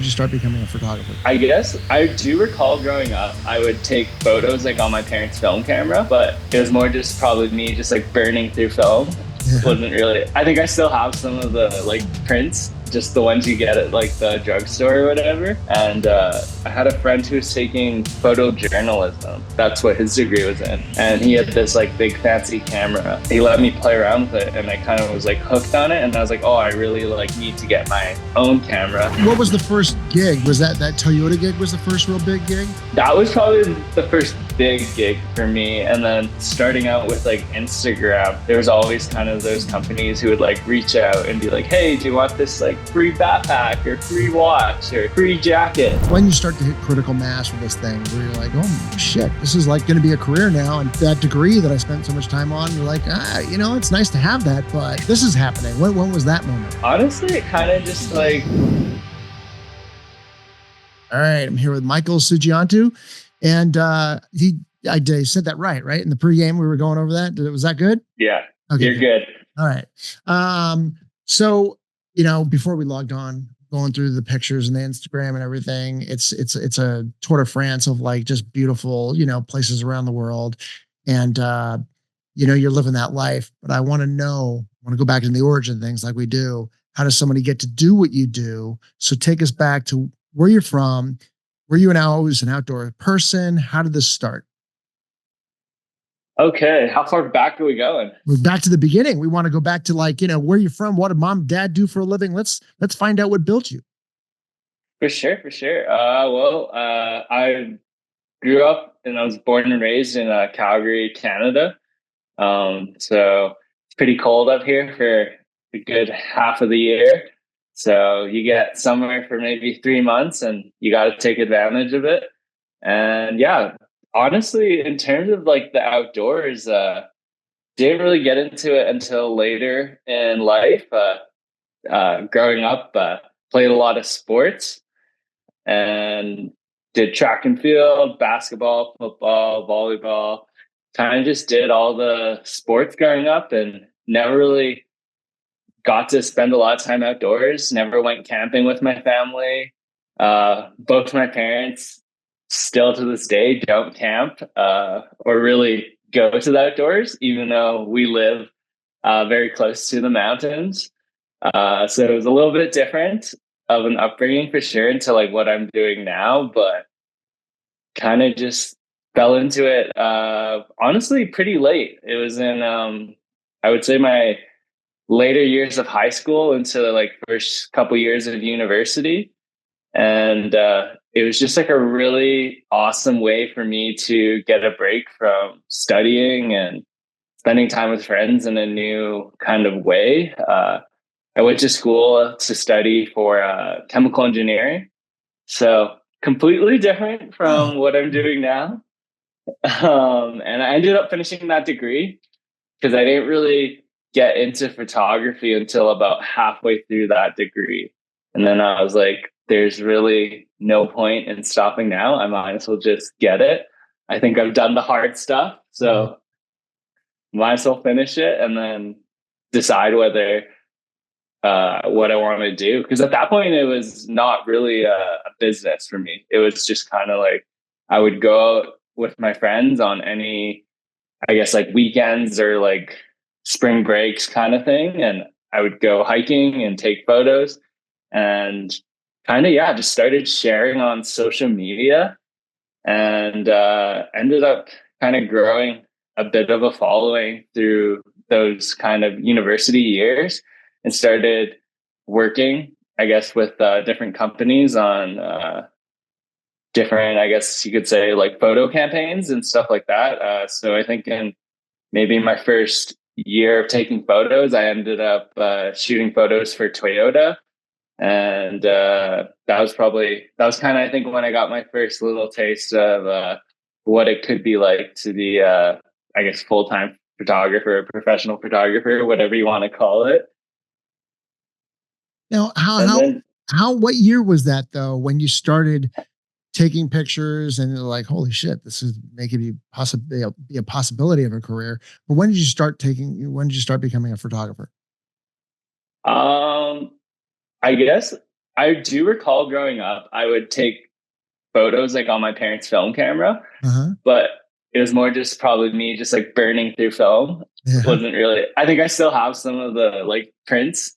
did you start becoming a photographer? I guess I do recall growing up, I would take photos like on my parents' film camera, but it was more just probably me just like burning through film. Yeah. Wasn't really, I think I still have some of the like prints, just the ones you get at like the drugstore or whatever. And I had a friend who was taking photojournalism. That's what his degree was in. And he had this like big fancy camera. He let me play around with it and I kind of was like hooked on it. And I was like, oh, I really like need to get my own camera. What was the first gig? Was that Toyota gig was the first real big gig? That was probably the first big gig for me. And then starting out with like Instagram, there was always kind of those companies who would like reach out and be like, hey, do you want this like free backpack or free watch or free jacket? When you start to hit critical mass with this thing, where you're like, oh shit, this is like going to be a career now. And that degree that I spent so much time on, you're like, it's nice to have that, but this is happening. When was that moment? Honestly, it kind of just like... All right, I'm here with Michael Sugianto, and I said that right? In the pregame, we were going over that. Was that good? Yeah, okay, you're good. All right. So, before we logged on, going through the pictures and the Instagram and everything, it's a Tour de France of like just beautiful, places around the world. And, you're living that life, but I want to go back to the origin things like we do. How does somebody get to do what you do? So take us back to where you're from. Were you always an outdoor person? How did this start? Okay, how far back are we going? We're back to the beginning. We want to go back to where you're from. What did mom and dad do for a living? Let's find out what built you. For sure. I grew up and I was born and raised in Calgary, Canada. So it's pretty cold up here for a good half of the year. So you get summer for maybe 3 months and you got to take advantage of it. And yeah, honestly, in terms of like the outdoors, didn't really get into it until later in life. Growing up, played a lot of sports and did track and field, basketball, football, volleyball. Kind of just did all the sports growing up and never really got to spend a lot of time outdoors. Never went camping with my family. Both my parents still to this day don't camp or really go to the outdoors, even though we live very close to the mountains. So it was a little bit different of an upbringing for sure into like what I'm doing now, but kind of just fell into it honestly pretty late. It was in I would say my later years of high school into like first couple years of university. And it was just like a really awesome way for me to get a break from studying and spending time with friends in a new kind of way. I went to school to study for chemical engineering. So completely different from what I'm doing now. And I ended up finishing that degree because I didn't really get into photography until about halfway through that degree. And then I was like, there's really no point in stopping now. I might as well just get it. I think I've done the hard stuff. So might as well finish it and then decide whether what I want to do. Because at that point, it was not really a business for me. It was just kind of like I would go out with my friends on any, I guess, like weekends or like spring breaks kind of thing. And I would go hiking and take photos and kind of, just started sharing on social media and ended up kind of growing a bit of a following through those kind of university years and started working, I guess, with different companies on different, I guess you could say, like photo campaigns and stuff like that. So I think in maybe my first year of taking photos, I ended up shooting photos for Toyota. And that was kind of, I think, when I got my first little taste of what it could be like to be, I guess, full-time photographer, professional photographer, whatever you want to call it. Now, what year was that though, when you started taking pictures and you're like, holy shit, this is making me possibly be a possibility of a career? But when did you start becoming a photographer? I guess I do recall growing up, I would take photos like on my parents' film camera, Uh-huh. but it was more just probably me just like burning through film. It Yeah. wasn't really, I think I still have some of the like prints,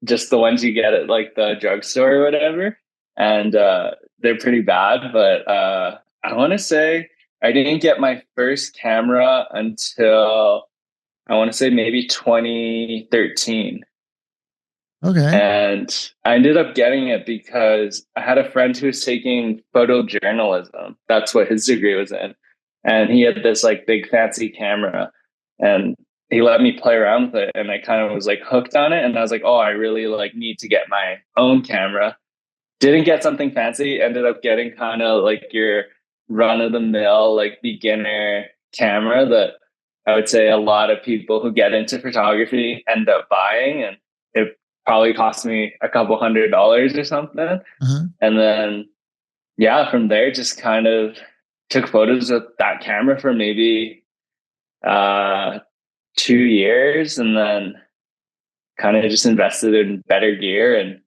just the ones you get at like the drugstore or whatever. And they're pretty bad, but I want to say I didn't get my first camera until I want to say maybe 2013. Okay. And I ended up getting it because I had a friend who was taking photojournalism. That's what his degree was in. And he had this like big fancy camera and he let me play around with it. And I kind of was like hooked on it. And I was like, oh, I really like need to get my own camera. Didn't get something fancy, ended up getting kind of like your run of the mill, like beginner camera that I would say a lot of people who get into photography end up buying. And it probably cost me a couple $100 or something. Uh-huh. And then, yeah, from there, just kind of took photos with that camera for maybe uh, 2 years and then kind of just invested in better gear and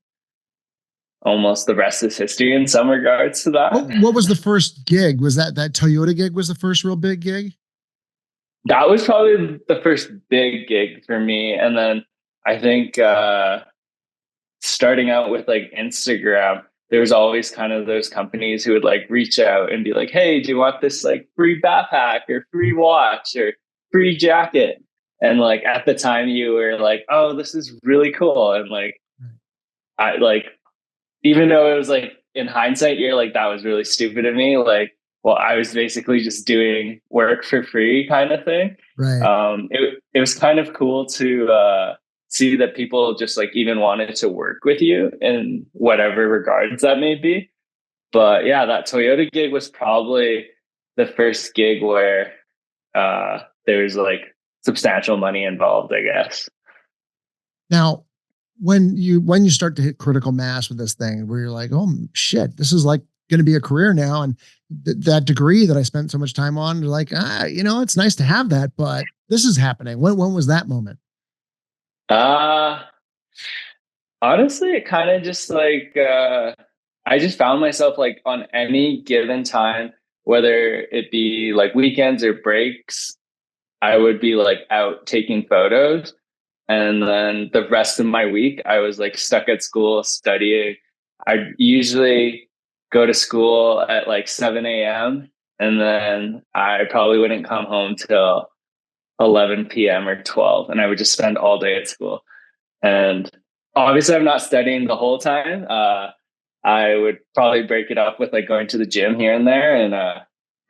almost the rest is history in some regards to that. What was the first gig? Was that Toyota gig was the first real big gig? That was probably the first big gig for me. And then I think starting out with like Instagram, there was always kind of those companies who would like reach out and be like, hey, do you want this like free backpack or free watch or free jacket? And like at the time you were like, oh, this is really cool. And like I like even though it was like in hindsight, you're like, that was really stupid of me. Like, well, I was basically just doing work for free kind of thing. Right. It was kind of cool to see that people just like even wanted to work with you in whatever regards that may be. But yeah, that Toyota gig was probably the first gig where there was like substantial money involved, I guess. Now, when you start to hit critical mass with this thing, where you're like, oh shit, this is like going to be a career now, and that degree that I spent so much time on, you're like, it's nice to have that, but this is happening. When was that moment? Uh Honestly, it kind of just like I just found myself like on any given time, whether it be like weekends or breaks, I would be like out taking photos. And then the rest of my week, I was like stuck at school studying. I usually go to school at like 7 a.m. and then I probably wouldn't come home till 11 p.m. or 12. And I would just spend all day at school. And obviously, I'm not studying the whole time. I would probably break it up with like going to the gym here and there and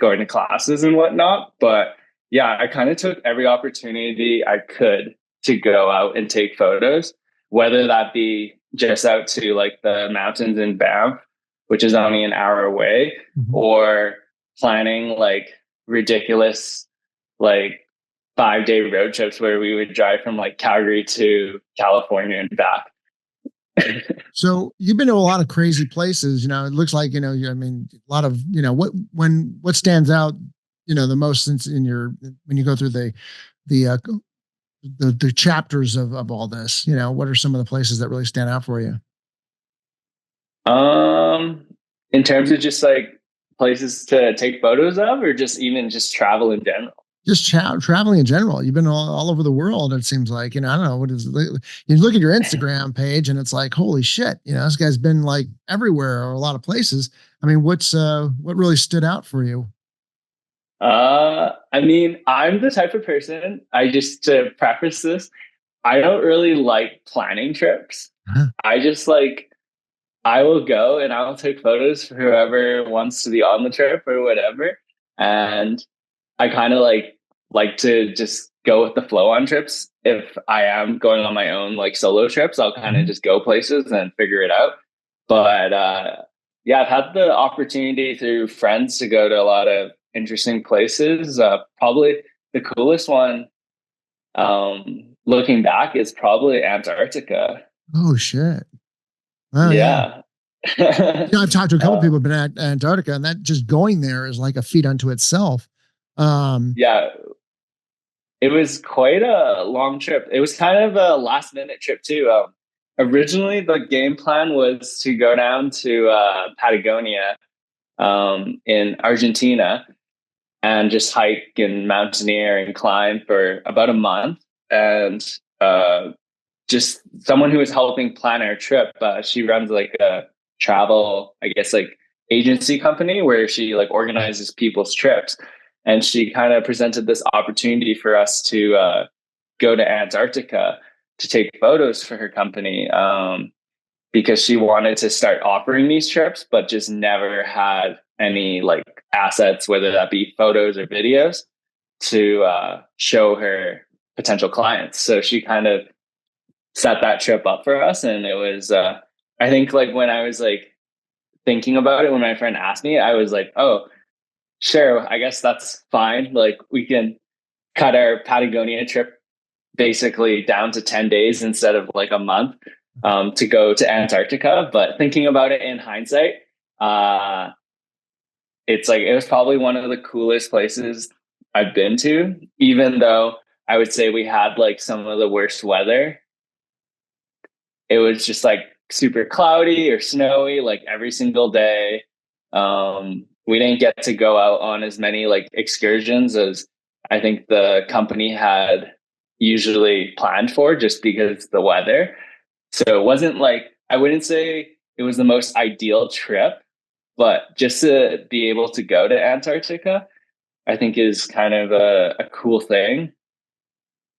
going to classes and whatnot. But yeah, I kind of took every opportunity I could to go out and take photos, whether that be just out to like the mountains in Banff, which is only an hour away, Mhm. or planning like ridiculous, like 5 day road trips where we would drive from like Calgary to California and back. So you've been to a lot of crazy places. It looks like I mean, a lot of what stands out, the most since in your when you go through the the chapters of all this. What are some of the places that really stand out for you? um, in terms of just like places to take photos of, or just even just travel in general. Just traveling in general. You've been all over the world. It seems like, I don't know what is, you look at your Instagram page and it's like, holy shit, this guy's been like everywhere or a lot of places. I mean, what really stood out for you? I mean, I'm the type of person, I just to preface this, I don't really like planning trips. Huh. I just like I will go and I'll take photos for whoever wants to be on the trip or whatever. And I kind of like to just go with the flow on trips. If I am going on my own like solo trips, I'll kind of Mhm. just go places and figure it out. But yeah, I've had the opportunity through friends to go to a lot of interesting places. Probably the coolest one, looking back, is probably Antarctica. Oh shit. Oh yeah. Yeah. I've talked to a couple of uh, people who've been at Antarctica, and that just going there is like a feat unto itself. Um, yeah, it was quite a long trip. It was kind of a last minute trip too. originally the game plan was to go down to Patagonia in Argentina and just hike and mountaineer and climb for about a month. And just someone who was helping plan our trip, she runs like a travel, I guess, like agency company where she like organizes people's trips. And she kind of presented this opportunity for us to go to Antarctica to take photos for her company. Because she wanted to start offering these trips, but just never had any like assets, whether that be photos or videos, to show her potential clients. So she kind of set that trip up for us, and it was, I think, like when I was like thinking about it, when my friend asked me, I was like, oh, sure, I guess that's fine. Like we can cut our Patagonia trip basically down to 10 days instead of like a month to go to Antarctica. But thinking about it in hindsight, uh, it's like it was probably one of the coolest places I've been to, even though I would say we had like some of the worst weather. It was just like super cloudy or snowy like every single day. We didn't get to go out on as many like excursions as I think the company had usually planned for just because of the weather. So it wasn't like, I wouldn't say it was the most ideal trip, but just to be able to go to Antarctica, I think is kind of a cool thing.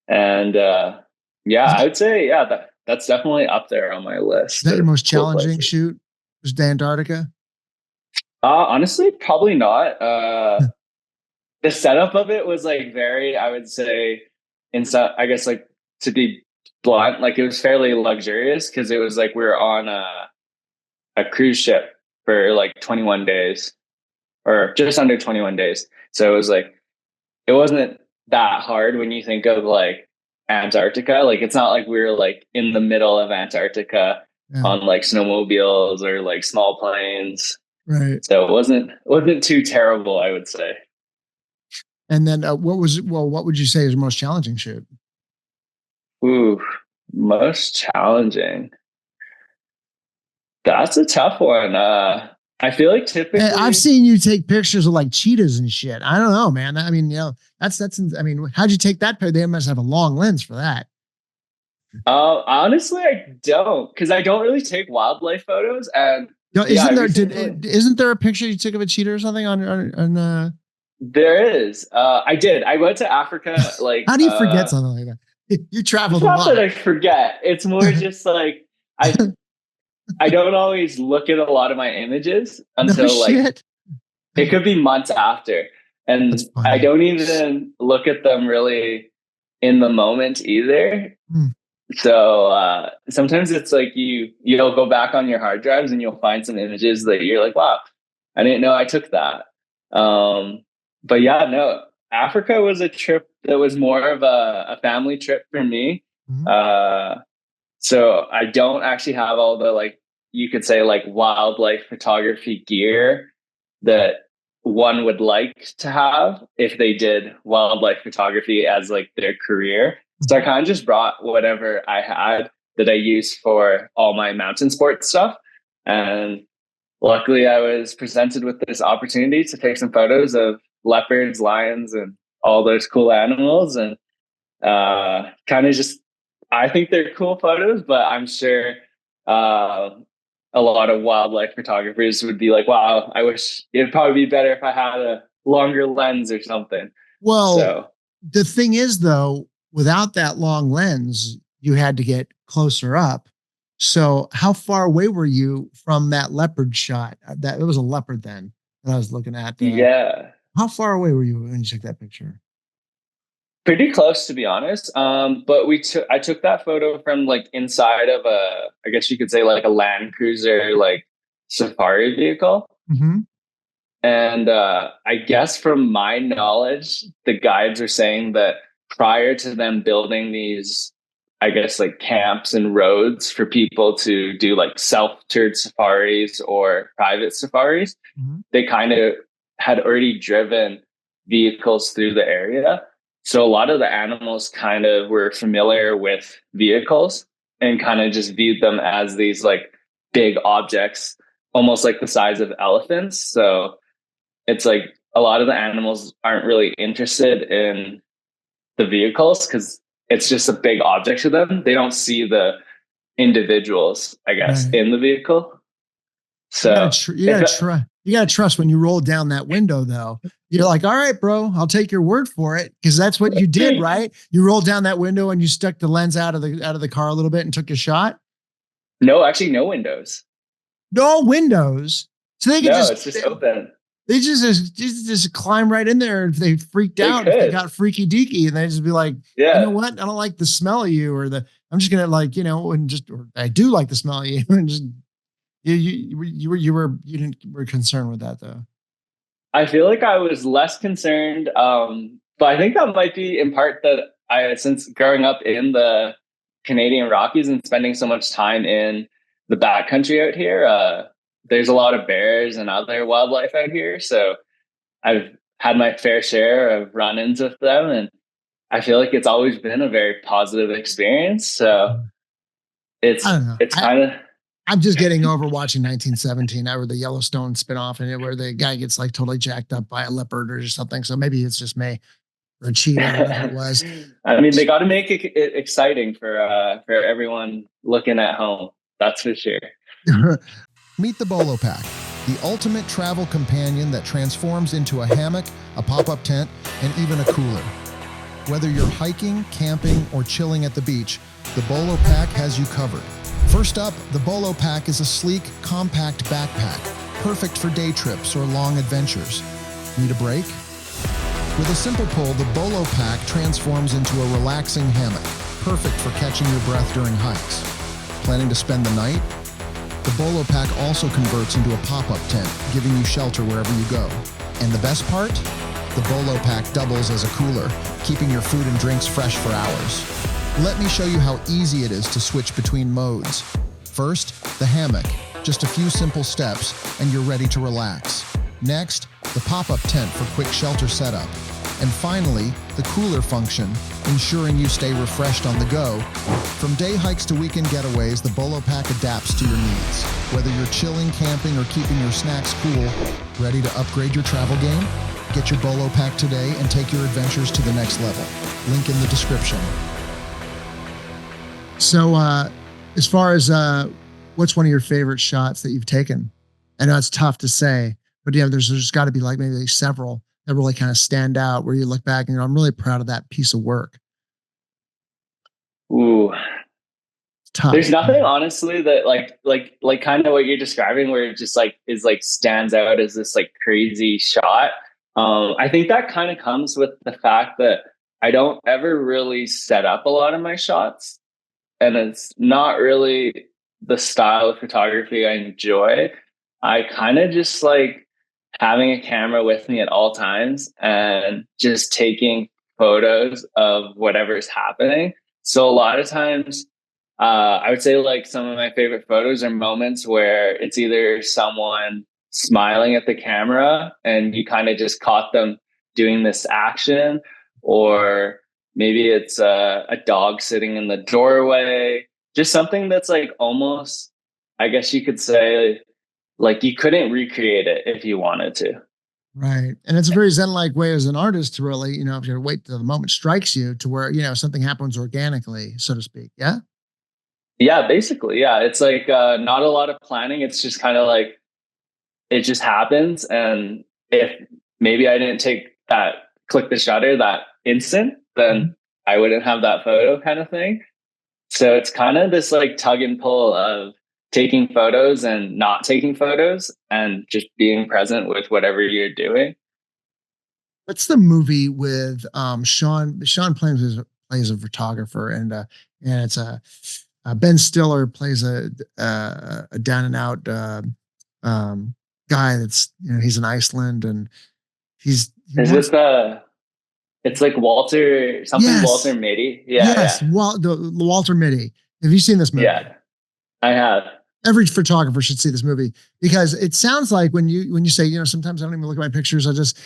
And yeah, Is I that, would say, yeah, that's definitely up there on my is list that your of most cool challenging places. shoot? Was to Antarctica? Honestly, probably not. The setup of it was like very, I would say, in some, I guess, like to be blunt, like it was fairly luxurious because it was like we were on a cruise ship for like 21 days or just under 21 days. So it was like, it wasn't that hard when you think of like Antarctica. Like it's not like we were like in the middle of Antarctica Yeah, on like snowmobiles or like small planes. right. So it wasn't too terrible, I would say. And then what would you say is your most challenging shoot? Ooh, most challenging. That's a tough one. I feel like Hey, I've typically, seen you take pictures of like cheetahs and shit. I don't know, man. I mean, I mean, how'd you take that? They must have a long lens for that. honestly, I don't, because I don't really take wildlife photos. And You know, yeah, I isn't there recently, isn't there a picture you took of a cheetah or something on there is. I did. I went to Africa, like, how do you forget something like that? You it's traveled a not that lot. I forget. It's more just like I don't always look at a lot of my images No until like shit. it could be months after. That's And I funny. don't even look at them really in the moment either. Hmm. So sometimes it's like you'll go back on your hard drives and you'll find some images that you're like, wow, I didn't know I took that. Um, but yeah, no, Africa was a trip that was more of a family trip for me. Mhm. Uh, so I don't actually have all the like you could say like wildlife photography gear that one would like to have if they did wildlife photography as like their career. So I Mhm. kind of just brought whatever I had that I use for all my mountain sports stuff. And luckily I was presented with this opportunity to take some photos of leopards, lions, and all those cool animals. And kind of just I think they're cool photos, but I'm sure uh, a lot of wildlife photographers would be like, "Wow, I wish it'd probably be better if I had a longer lens or something." Well, So, the thing is, though, without that long lens, you had to get closer up. So, how far away were you from that leopard shot? That it was a leopard then that I was looking at. yeah, How far away were you when you took that picture? pretty close to be honest. But I took that photo from like inside of I guess you could say like a Land Cruiser like safari vehicle. Hmm. And I guess from my knowledge, the guides are saying that prior to them building these, I guess, like camps and roads for people to do like self-toured safaris or private safaris, Hmm. they kind of had already driven vehicles through the area. So a lot of the animals kind of were familiar with vehicles and kind of just viewed them as these like big objects, almost like the size of elephants. So it's like a lot of the animals aren't really interested in the vehicles because it's just a big object to them. They don't see the individuals, I guess, Right. in the vehicle. So if You gotta trust when you roll down that window though. You're like, all right, bro, I'll take your word for it. Cause that's what you did, right? You rolled down that window and you stuck the lens out of the car a little bit and took a shot. no, actually no windows. No windows. So they could No, just it's just open. they just climb right in there if they freaked They out, if they could. got freaky deaky, and they just be like, you know Yeah. what? I don't like the smell of you, or the I'm just gonna like, and just or I do like the smell of you, and just you didn't were concerned with that though. I feel like I was less concerned. But I think that might be in part that since growing up in the Canadian Rockies and spending so much time in the backcountry out here, there's a lot of bears and other wildlife out here. So I've had my fair share of run-ins with them, and I feel like it's always been a very positive experience. So I it's don't know. it's kind of I'm just getting over watching 1917, or the Yellowstone spinoff, and where the guy gets like totally jacked up by a leopard or something. So maybe it's just me or a cheetah, whatever it was. I mean, they got to make it exciting for everyone looking at home. That's for sure. Meet the Bolo Pack, the ultimate travel companion that transforms into a hammock, a pop-up tent, and even a cooler. Whether you're hiking, camping, or chilling at the beach, the Bolo Pack has you covered. First up, the Bolo Pack is a sleek, compact backpack, perfect for day trips or long adventures. Need a break? With a simple pull, the Bolo Pack transforms into a relaxing hammock, perfect for catching your breath during hikes. Planning to spend the night? The Bolo Pack also converts into a pop-up tent, giving you shelter wherever you go. And the best part? The Bolo Pack doubles as a cooler, keeping your food and drinks fresh for hours. Let me show you how easy it is to switch between modes. First, the hammock. Just a few simple steps, and you're ready to relax. Next, the pop-up tent for quick shelter setup. And finally, the cooler function, ensuring you stay refreshed on the go. From day hikes to weekend getaways, the Bolo Pack adapts to your needs. Whether you're chilling, camping, or keeping your snacks cool, ready to upgrade your travel game? Get your Bolo Pack today and take your adventures to the next level. Link in the description. So, as far as what's one of your favorite shots that you've taken? I know it's tough to say, but yeah, there's got to be like maybe several that really kind of stand out where you look back and I'm really proud of that piece of work. Ooh, It's tough. there's nothing honestly that like kind of what you're describing where it just like is like stands out as this like crazy shot. I think that kind of comes with the fact that I don't ever really set up a lot of my shots, and it's not really the style of photography I enjoy. I kind of just like having a camera with me at all times and just taking photos of whatever's happening. So a lot of times, I would say like some of my favorite photos are moments where it's either someone smiling at the camera and you kind of just caught them doing this action, or maybe it's a dog sitting in the doorway, just something that's like almost, I guess you could say, like you couldn't recreate it if you wanted to. Right. And it's a very Zen-like way as an artist to really, if you wait till the moment strikes you to where, something happens organically, so to speak. Yeah. Yeah, basically. Yeah. It's like not a lot of planning. It's just kind of like it just happens. And if maybe I didn't click the shutter that instant, then I wouldn't have that photo kind of thing. So it's kind of this like tug and pull of taking photos and not taking photos and just being present with whatever you're doing. What's the movie with Sean plays a photographer, and it's Ben Stiller plays a down and out guy that's he's in Iceland, and he Is wants it it's like Walter something, Walter yes Mitty? Yeah, yeah. Walter Mitty. Have you seen this movie? Yeah, I have. Every photographer should see this movie because it sounds like when you say, sometimes I don't even look at my pictures. I just,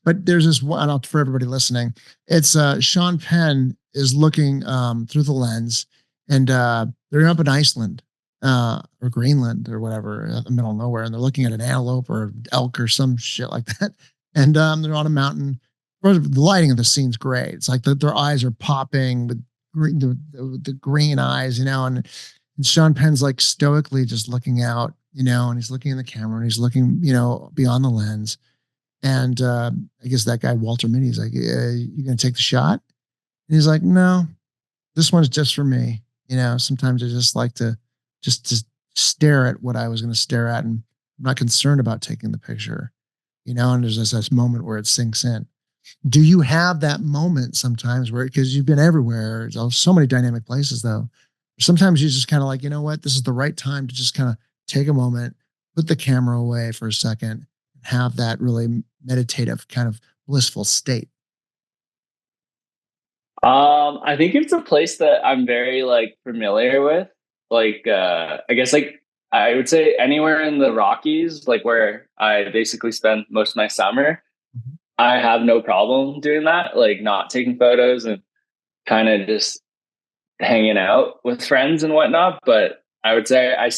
but there's this one for everybody listening. It's Sean Penn is looking through the lens, and they're up in Iceland or Greenland or whatever, in the middle of nowhere, and they're looking at an antelope or elk or some shit like that. And they're on a mountain. The lighting of the scene's great. It's like their eyes are popping with the green eyes, and Sean Penn's like stoically just looking out, and he's looking in the camera and he's looking, beyond the lens. And I guess that guy, Walter Mitty's like, you going to take the shot? And he's like, no, this one's just for me. Sometimes I just like to stare at what I was going to stare at. And I'm not concerned about taking the picture, and there's this moment where it sinks in. Do you have that moment sometimes where, because you've been everywhere, so many dynamic places though, sometimes you just kind of like, you know what, this is the right time to just kind of take a moment, put the camera away for a second, have that really meditative kind of blissful state? I think it's a place that I'm very like familiar with. Like I guess like I would say anywhere in the Rockies, like where I basically spend most of my summer, Mhm. I have no problem doing that, like not taking photos and kind of just hanging out with friends and whatnot. But I would say I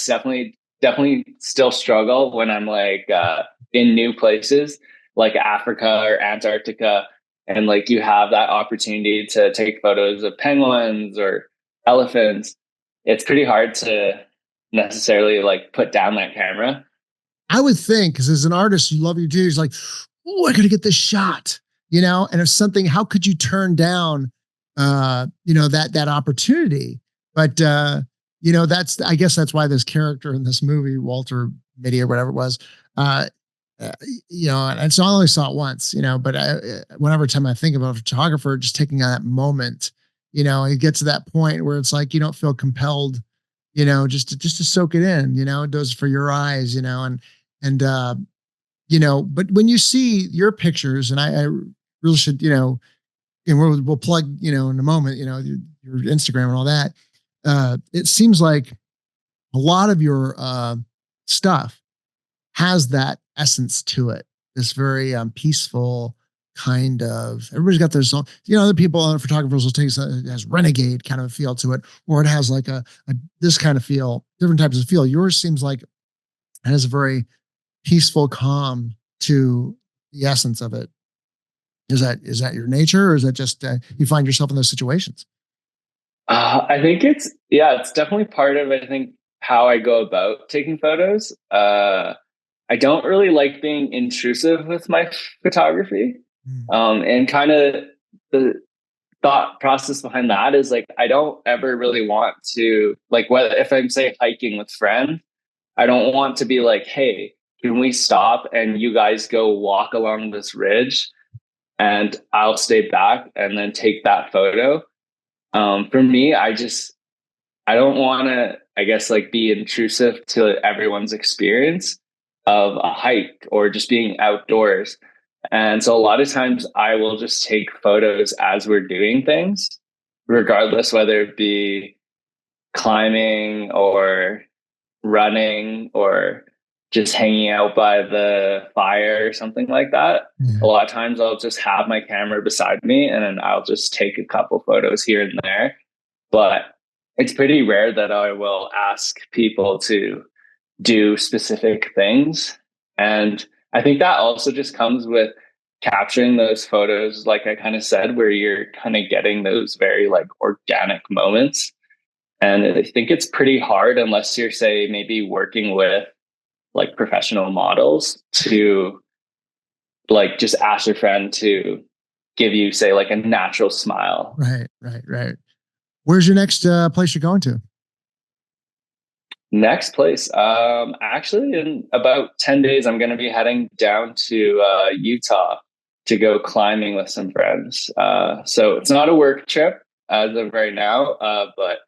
definitely still struggle when I'm like in new places like Africa or Antarctica, and like you have that opportunity to take photos of penguins or elephants. It's pretty hard to necessarily like put down that camera. I would think, because as an artist, you love your dudes, like, oh, I gotta get this shot, and if something, how could you turn down, that opportunity? But, I guess that's why this character in this movie, Walter Mitty or whatever it was, uh, uh, and so I only saw it once, but whenever time I think about a photographer just taking that moment, it gets to that point where it's like, you don't feel compelled, just to soak it in, it does for your eyes, and but when you see your pictures, and I really should, and we'll plug, in a moment, your Instagram and all that. It seems like a lot of your stuff has that essence to it. This very peaceful kind of. Everybody's got their song. Other people, other photographers will take it has renegade kind of a feel to it, or it has like a this kind of feel, different types of feel. Yours seems like it has a very peaceful calm to the essence of it. Is that your nature, or is that just you find yourself in those situations? I think it's definitely part of I think how I go about taking photos. I don't really like being intrusive with my photography. Mm. And kind of the thought process behind that is like, I don't ever really want to, like, whether if I'm say hiking with friends, I don't want to be like, hey, can we stop and you guys go walk along this ridge and I'll stay back and then take that photo. For me, I don't want to, I guess, like be intrusive to everyone's experience of a hike or just being outdoors. And so a lot of times I will just take photos as we're doing things, regardless whether it be climbing or running or just hanging out by the fire or something like that. A Yeah. lot of times I'll just have my camera beside me and then I'll just take a couple photos here and there. But it's pretty rare that I will ask people to do specific things. And I think that also just comes with capturing those photos, like I kind of said, where you're kind of getting those very like organic moments. And I think it's pretty hard unless you're, say, maybe working with like professional models to like just ask your friend to give you, say, like a natural smile. Right, right, right. Where's your next place you're going to? Next place. Actually, in about 10 days, I'm going to be heading down to Utah to go climbing with some friends. So it's not a work trip as of right now, but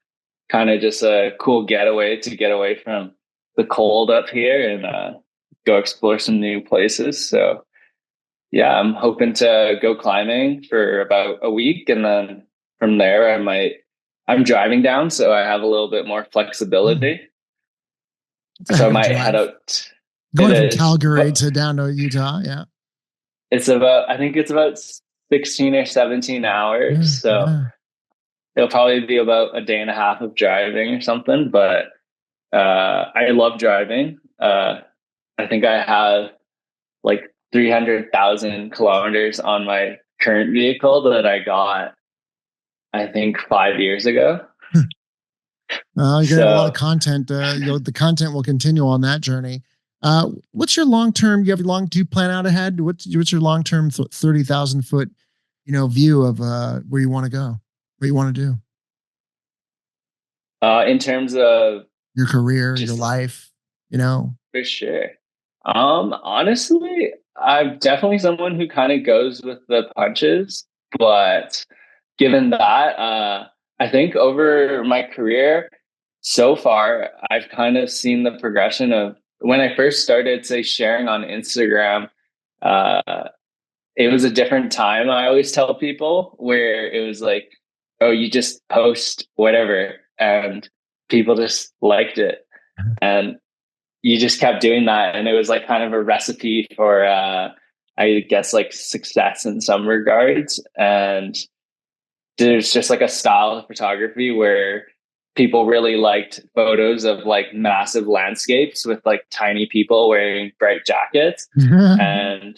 kind of just a cool getaway to get away from the cold up here and go explore some new places. So yeah, I'm hoping to go climbing for about a week, and then from there, I'm driving down, so I have a little bit more Hmm. flexibility. It's a So I heck of a might head drive. out. It Going from is, Calgary but to down to Utah. Yeah. I think it's about 16 or 17 hours. Yeah. So Yeah. it'll probably be about a day and a half of driving or something. But I love driving. I think I have like 300,000 kilometers on my current vehicle that I got, I think, 5 years ago. You got a lot of So content. The content will continue on that journey. What's your long term? Do you plan out ahead? What's your long term 30,000 foot, view of where you want to go, what you want to do, in terms of your career, your just life, for sure. Honestly, I'm definitely someone who kind of goes with the punches, but given that, I think over my career so far, I've kind of seen the progression of when I first started, say, sharing on Instagram. Uh, it was a different time. I always tell people where it was like, oh, you just post whatever, and people just liked it, and you just kept doing that, and it was like kind of a recipe for I guess like success in some regards. And there's just like a style of photography where people really liked photos of like massive landscapes with like tiny people wearing bright jackets. And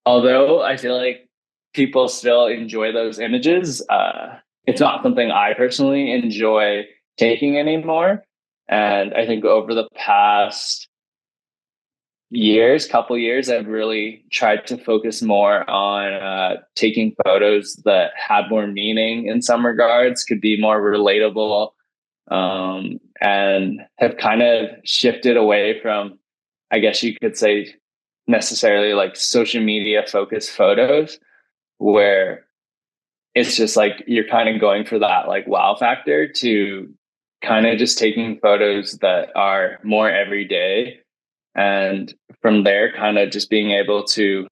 although I feel like people still enjoy those images, it's not something I personally enjoy taking anymore. And I think over the past couple years, I've really tried to focus more on taking photos that had more meaning in some regards, could be more relatable, and have kind of shifted away from, I guess you could say, necessarily like social media focused photos, where it's just like you're kind of going for that like wow factor, to kind of just taking photos that are more everyday, and from there kind of just being able to,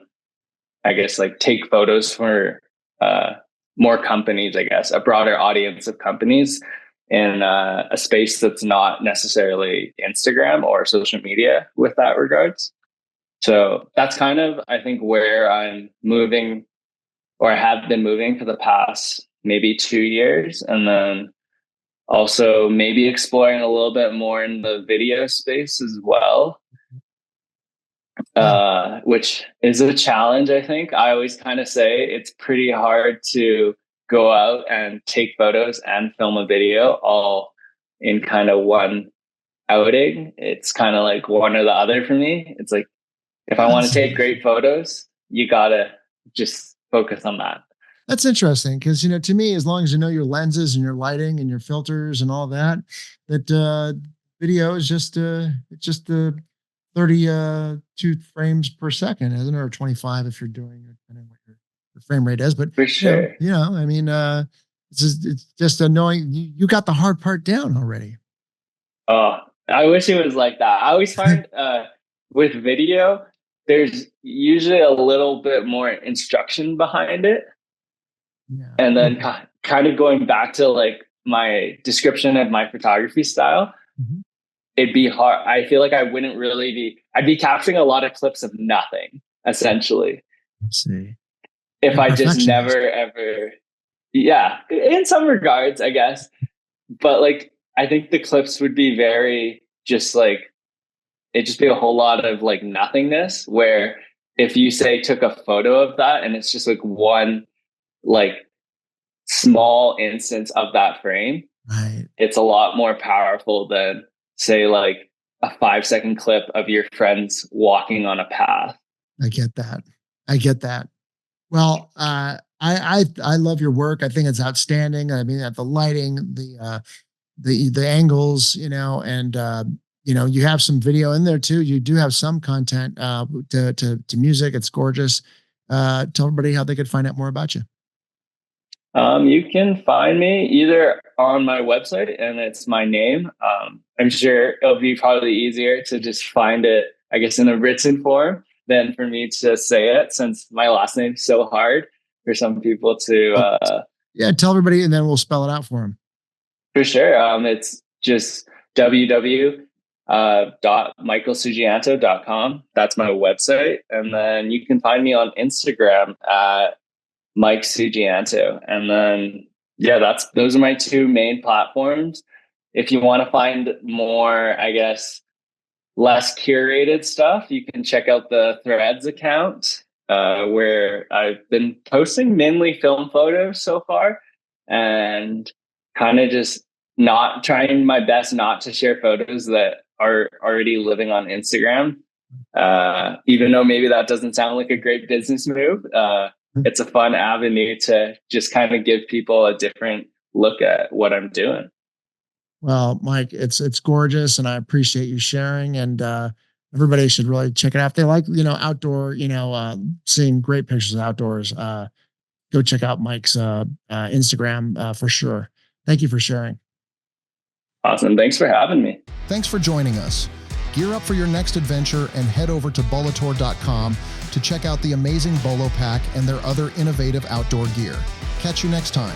I guess, like take photos for more companies, I guess a broader audience of companies in a space that's not necessarily Instagram or social media with that regards. So that's kind of, I think, where I'm moving, or I have been moving for the past maybe 2 years. And then also maybe exploring a little bit more in the video space as well, which is a challenge. I think I always kind of say it's pretty hard to go out and take photos and film a video all in kind of one outing. It's kind of like one or the other for me. It's like, if I want to take great photos, you gotta just focus on that. That's interesting because to me, as long as you know your lenses and your lighting and your filters and all that, that video is just it's just 32 frames per second, isn't it? Or 25 if you're doing it, depending on what your frame rate is. But For sure. I mean, it's just annoying. You got the hard part down already. Oh, I wish it was like that. I always find with video, there's usually a little bit more instruction behind it. Yeah. And then kind of going back to like my description of my photography style, it'd be hard. I feel like I'd be capturing a lot of clips of nothing, essentially. Let's see. If I just never, ever, yeah, in some regards, I guess. But like, I think the clips would be very just like, it'd just be a whole lot of like nothingness, where if you say took a photo of that and it's just like one like small instance of that frame, right, it's a lot more powerful than say like a 5-second clip of your friends walking on a path. I get that. Well, I love your work. I think it's outstanding. I mean, the lighting, the angles, and you have some video in there too. You do have some content to music. It's gorgeous. Tell everybody how they could find out more about you. You can find me either on my website, and it's my name. I'm sure it'll be probably easier to just find it, I guess, in a written form than for me to say it, since my last name's so hard for some people to. Yeah, tell everybody, and then we'll spell it out for them. For sure. It's just www.michaelsugianto.com. That's my website. And then you can find me on Instagram at Mike Sugianto. And then Yeah, those are my two main platforms. If you want to find more, I guess, less curated stuff, you can check out the Threads account, where I've been posting mainly film photos so far, and kind of just not trying my best not to share photos that are already living on Instagram. Even though maybe that doesn't sound like a great business move, it's a fun avenue to just kind of give people a different look at what I'm doing. Well, Mike, it's gorgeous, and I appreciate you sharing. And everybody should really check it out if they like, outdoor, seeing great pictures of outdoors. Go check out Mike's Instagram for sure. Thank you for sharing. Awesome. Thanks for having me. Thanks for joining us. Gear up for your next adventure and head over to bolotor.com to check out the amazing Bolo Pack and their other innovative outdoor gear. Catch you next time.